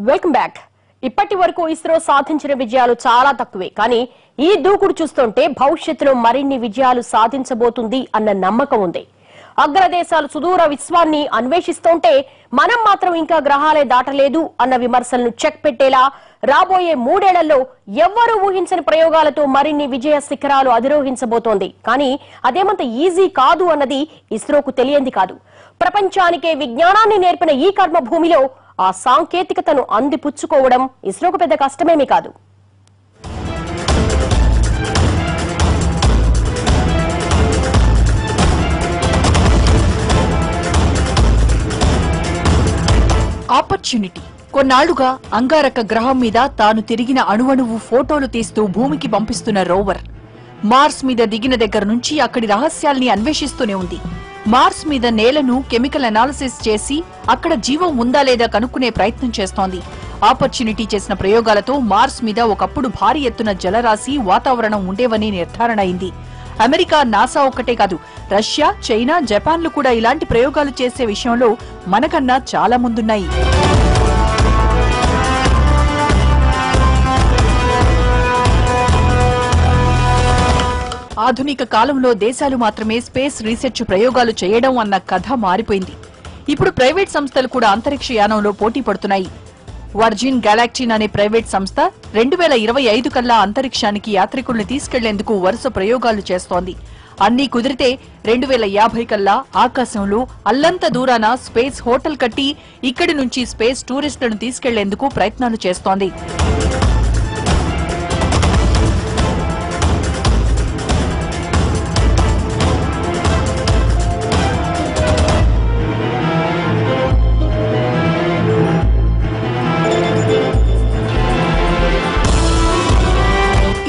Welcome back. ఇప్పటి వరకు ఇస్రో సాధించిన విజయాలు చాలా తక్కువే, కానీ ఈ దూకుడు చూస్తుంటే భవిష్యత్తులో మరిన్ని విజయాలు సాధించబోతుంది అన్న నమ్మకం ఉంది. అగ్రదేశాలు సుదూర విశ్వాన్ని అన్వేషిస్తుంటే మనం మాత్రం ఇంకా గ్రహాలే దాటలేదు అన్న విమర్శలను చెక్ పెట్టేలా రాబోయే 3 ఏళ్లలో ఎవ్వరూ ఊహించని ప్రయోగాలతో మరిన్ని విజయ శిఖరాలు అధిరోహించబోతోంది. కానీ అదేమంత ఈజీ కాదు అన్నది ఇస్రోకు తెలియంది కాదు. ప్రపంచానికే విజ్ఞానాన్ని నేర్పిన ఈ కర్మభూమిలో ఆ సాంకేతికతను అందిపుచ్చుకోవడం ఇస్రోకు పెద్ద కష్టమేమీ కాదు. ఆపర్చునిటీ కొన్నాళ్లుగా అంగారక గ్రహం మీద తాను తిరిగిన అణువణువు ఫోటోలు తీస్తూ భూమికి పంపిస్తున్న రోవర్ మార్స్ మీద దిగిన దగ్గర నుంచి అక్కడి రహస్యాల్ని అన్వేషిస్తూనే ఉంది. మార్స్ మీద నేలను కెమికల్ అనాలిసిస్ చేసి అక్కడ జీవం ఉందా లేదా కనుక్కునే ప్రయత్నం చేస్తోంది. ఆపర్చునిటీ చేసిన ప్రయోగాలతో మార్స్ మీద ఒకప్పుడు భారీ ఎత్తున జలరాశి వాతావరణం ఉండేవని నిర్ధారణ అయింది. అమెరికా, నాసా ఒక్కటే కాదు, రష్యా, చైనా, జపాన్లు కూడా ఇలాంటి ప్రయోగాలు చేసే విషయంలో మనకన్నా చాలా ముందున్నాయి. ఆధునిక కాలంలో దేశాలు మాత్రమే స్పేస్ రీసెర్చ్ ప్రయోగాలు చేయడం అన్న కథ మారిపోయింది. ఇప్పుడు ప్రైవేట్ సంస్థలు కూడా అంతరిక్ష యానంలో పోటీ పడుతున్నాయి. వర్జిన్ గెలాక్టిన్ అనే ప్రైవేట్ సంస్థ 2025 కల్లా అంతరిక్షానికి యాత్రికుల్ని తీసుకెళ్లేందుకు వరుస ప్రయోగాలు చేస్తోంది. అన్నీ కుదిరితే 2050 కల్లా ఆకాశంలో అల్లంత దూరాన స్పేస్ హోటల్ కట్టి ఇక్కడి నుంచి స్పేస్ టూరిస్టులను తీసుకెళ్లేందుకు ప్రయత్నాలు చేస్తోంది.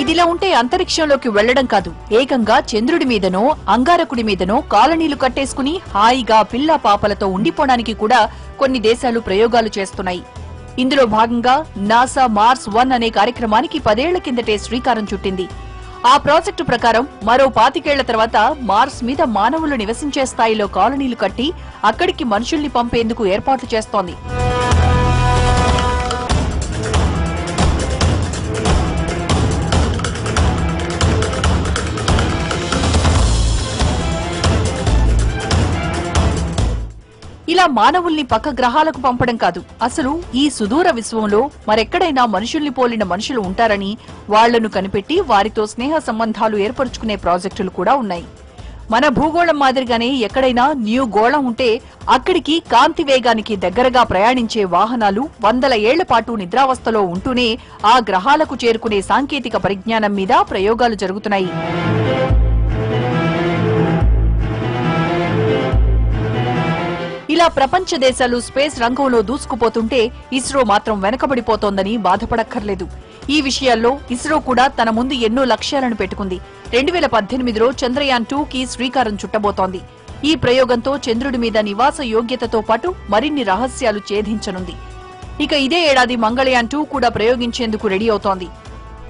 ఇదిలా ఉంటే అంతరిక్షంలోకి వెళ్లడం కాదు, ఏకంగా చంద్రుడి మీదనో అంగారకుడి మీదనో కాలనీలు కట్టేసుకుని హాయిగా పిల్లా పాపలతో ఉండిపోవడానికి కూడా కొన్ని దేశాలు ప్రయోగాలు చేస్తున్నాయి. ఇందులో భాగంగా నాసా మార్స్ 1 అనే కార్యక్రమానికి 10 ఏళ్ల కిందటే శ్రీకారం చుట్టింది. ఆ ప్రాజెక్టు ప్రకారం మరో 25 ఏళ్ల తర్వాత మార్స్ మీద మానవులు నివసించే స్థాయిలో కాలనీలు కట్టి అక్కడికి మనుషుల్ని పంపేందుకు ఏర్పాట్లు చేస్తోంది. ఇలా మానవుల్ని పక్క గ్రహాలకు పంపడం కాదు, అసలు ఈ సుదూర విశ్వంలో మరెక్కడైనా మనుషుల్ని పోలిన మనుషులు ఉంటారని వాళ్లను కనిపెట్టి వారితో స్నేహ సంబంధాలు ఏర్పరుచుకునే ప్రాజెక్టులు కూడా ఉన్నాయి. మన భూగోళం మాదిరిగానే ఎక్కడైనా న్యూ గోళం ఉంటే అక్కడికి కాంతి వేగానికి దగ్గరగా ప్రయాణించే వాహనాలు 100 ఏళ్ల పాటు నిద్రావస్థలో ఉంటూనే ఆ గ్రహాలకు చేరుకునే సాంకేతిక పరిజ్ఞానం మీద ప్రయోగాలు జరుగుతున్నాయి. ఇలా ప్రపంచ దేశాలు స్పేస్ రంగంలో దూసుకుపోతుంటే ఇస్రో మాత్రం వెనకబడిపోతోందని బాధపడక్కర్లేదు. ఈ విషయాల్లో ఇస్రో కూడా తన ముందు ఎన్నో లక్ష్యాలను పెట్టుకుంది. 2018లో చంద్రయాన్ 2కి శ్రీకారం చుట్టబోతోంది. ఈ ప్రయోగంతో చంద్రుడి మీద నివాస యోగ్యతతో పాటు మరిన్ని రహస్యాలు ఛేదించనుంది. ఇక ఇదే ఏడాది మంగళయాన్ 2 కూడా ప్రయోగించేందుకు రెడీ అవుతోంది.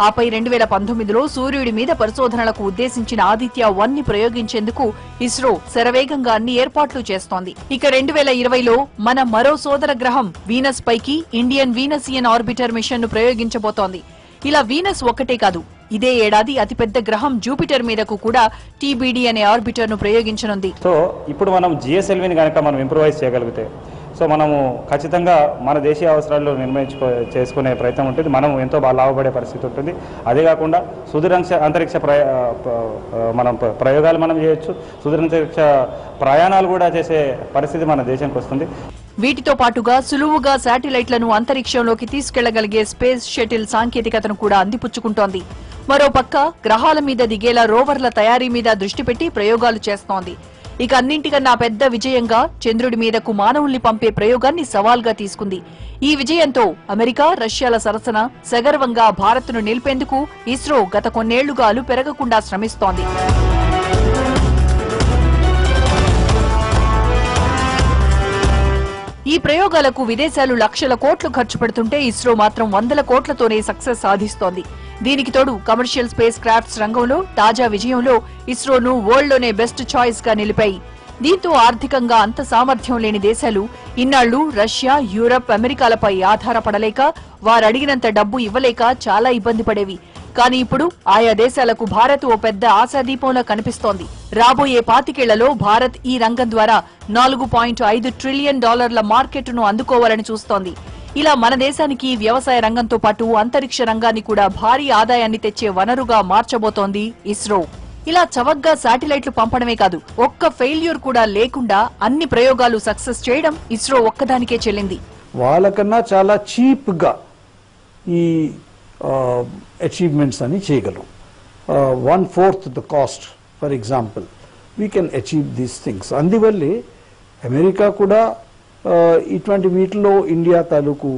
ఆపై 2019లో సూర్యుడి మీద పరిశోధనలకు ఉద్దేశించిన ఆదిత్య 1 ని ప్రయోగించేందుకు ఇస్రో శరవేగంగా అన్ని ఏర్పాట్లు చేస్తోంది. ఇక 2020లో మన మరో సోదర గ్రహం వీనస్ పైకి ఇండియన్ వీనసియన్ ఆర్బిటర్ మిషన్ ను ప్రయోగించబోతోంది. ఇలా వీనస్ ఒక్కటే కాదు, ఇదే ఏడాది అతిపెద్ద గ్రహం జూపిటర్ మీదకు కూడా టీబీడీ అనే ఆర్బిటర్ ను ప్రయోగించనుంది. సో ఇప్పుడు మనం జిఎస్ఎల్విని కనుక మనం ఇంప్రూవైజ్ చేయగలిగితే సో మనము ఖచ్చితంగా మన దేశీయ అవసరాలు చేసుకునే ప్రయత్నం ఉంటుంది. మనం ఎంతో బాగా లాభపడే పరిస్థితి ఉంటుంది. అదే కాకుండా అంతరిక్ష మనం ప్రయోగాలు మనం చేయొచ్చు, సుదూరాంతరిక్ష ప్రయాణాలు కూడా చేసే పరిస్థితి మన దేశానికి వస్తుంది. వీటితో పాటుగా సులువుగా శాటిలైట్లను అంతరిక్షంలోకి తీసుకెళ్లగలిగే స్పేస్ షటిల్ సాంకేతికతను కూడా అందిపుచ్చుకుంటోంది. మరోపక్క గ్రహాల మీద దిగేలా రోవర్ల తయారీ మీద దృష్టి పెట్టి ప్రయోగాలు చేస్తోంది. ఇక అన్నింటికన్నా పెద్ద విజయంగా చంద్రుడి మీదకు మానవుల్ని పంపే ప్రయోగాన్ని సవాల్గా తీసుకుంది. ఈ విజయంతో అమెరికా, రష్యాల సరసన సగర్వంగా భారత్ను నిలిపేందుకు ఇస్రో గత కొన్నేళ్లుగా అలు పెరగకుండా శ్రమిస్తోంది. ఈ ప్రయోగాలకు విదేశాలు లక్షల కోట్లు ఖర్చు పెడుతుంటే ఇస్రో మాత్రం 100 కోట్లతోనే సక్సెస్ సాధిస్తోంది. దీనికి తోడు కమర్షియల్ స్పేస్ క్రాఫ్ట్స్ రంగంలో తాజా విజయంలో ఇస్రోను వరల్డ్ లోనే బెస్ట్ చాయిస్ గా నిలిపాయి. దీంతో ఆర్థికంగా అంత సామర్థ్యం లేని దేశాలు ఇన్నాళ్లు రష్యా, యూరప్, అమెరికాలపై ఆధారపడలేక వారడిగినంత డబ్బు ఇవ్వలేక చాలా ఇబ్బంది పడేవి. కానీ ఇప్పుడు ఆయా దేశాలకు భారత్ ఓ పెద్ద ఆశాదీపంలా కనిపిస్తోంది. రాబోయే 25 ఏళ్లలో భారత్ ఈ రంగం ద్వారా $4.5 ట్రిలియన్ మార్కెట్ను అందుకోవాలని చూస్తోంది. ఇలా మన దేశానికి వ్యవసాయ రంగంతో పాటు అంతరిక్ష రంగాన్ని కూడా భారీ ఆదాయాన్ని తెచ్చే వనరుగా మార్చబోతోంది ఇస్రో. ఇలా చవగ్గా శాటిలైట్లు పంపడమే కాదు, ఒక్క ఫెయిల్యూర్ కూడా లేకుండా అన్ని ప్రయోగాలు సక్సెస్ చేయడం ఇస్రో ఒక్కదానికే చెల్లింది. వాళ్ళకన్నా చాలా చీప్ గా ఈ అచీవ్మెంట్స్ అని చేయగలం. 1/4 the cost for example we can achieve these things. అందువల్లే అమెరికా కూడా ఇటువంటి వీటిలో ఇండియా తాలూకు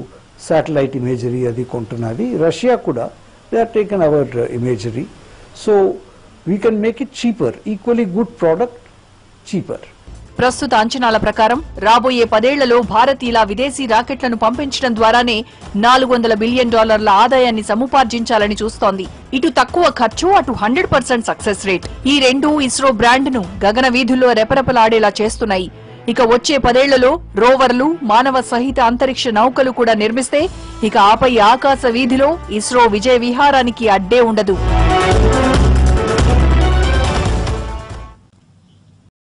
శాటిలైట్ ఇమేజరీ అది కొంటున్నది. రష్యా కూడా they are taken our imagery. So we can make it cheaper, equally good product cheaper. ప్రస్తుత అంచనాల ప్రకారం రాబోయే 10 ఏళ్లలో భారత్ ఇలా విదేశీ రాకెట్లను పంపించడం ద్వారానే $400 బిలియన్ ఆదాయాన్ని సముపార్జించాలని చూస్తోంది. ఇటు తక్కువ ఖర్చు, అటు 100% సక్సెస్ రేట్, ఈ రెండూ ఇస్రో బ్రాండ్ ను గగన వీధుల్లో రెపరెపలాడేలా చేస్తున్నాయి. ఇక వచ్చే 10 ఏళ్లలో రోవర్లు, మానవ సహిత అంతరిక్ష నౌకలు కూడా నిర్మిస్తే ఇక ఆపై ఆకాశ వీధిలో ఇస్రో విజయ విహారానికి అడ్డే ఉండదు.